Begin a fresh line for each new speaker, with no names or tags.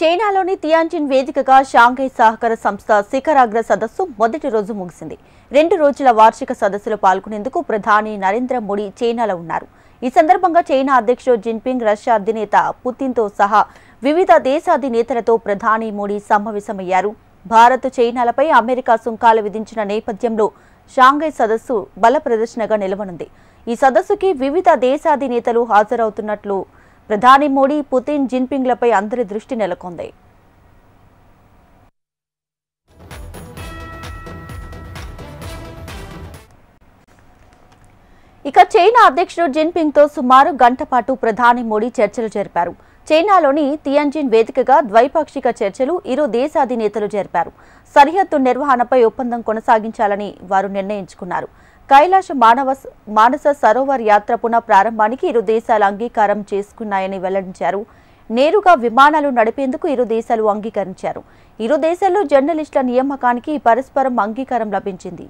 చైనాలోని తియాన్జిన్ వేదికగా షాంఘై సహకార సంస్థ శిఖరాగ్ర సదస్సు మొదటి రోజు ముగిసింది. 2 రోజుల వార్షిక సదస్సులో పాల్గొనేందుకు ప్రధాని నరేంద్ర మోడీ చైనాలో ఉన్నారు. ఈ సందర్భంగా చైనా అధ్యక్షుడు జిన్పింగ్, రష్యా అధినేత పుతిన్తో సహా వివిధ దేశాధినేతలతో ప్రధాని మోడీ సమావేశమయ్యారు. భారత్, చైనాలపై అమెరికా సుంకాలు విధించిన నేపథ్యంలో షాంఘై సదస్సు బల ప్రదర్శనగా నిలవనుంది. ఈ సదస్సుకి వివిధ దేశాధినేతలు హాజరవుతున్నట్లు ప్రధాని మోడీ, పుతిన్, జిన్పింగ్లపై అందరి దృష్టి నెలకొంది. ఇక చైనా అధ్యక్షుడు జిన్పింగ్తో సుమారు గంట పాటు ప్రధాని మోడీ చర్చలు జరిపారు. చైనాలోని తియాన్జిన్ వేదికగా ద్వైపాక్షిక చర్చలు ఇరు దేశాధినేతలు జరిపారు. సరిహద్దు నిర్వహణపై ఒప్పందం కొనసాగించాలని వారు నిర్ణయించుకున్నారు. కైలాష్ మానస సరోవర్ యాత్ర పునః ప్రారంభానికి ఇరు దేశాలు అంగీకారం చేసుకున్నాయని వెల్లడించారు. నేరుగా విమానాలు నడిపేందుకు ఇరు దేశాలు అంగీకరించారు. ఇరు దేశాల్లో జర్నలిస్టుల నియామకానికి పరస్పరం అంగీకారం లభించింది.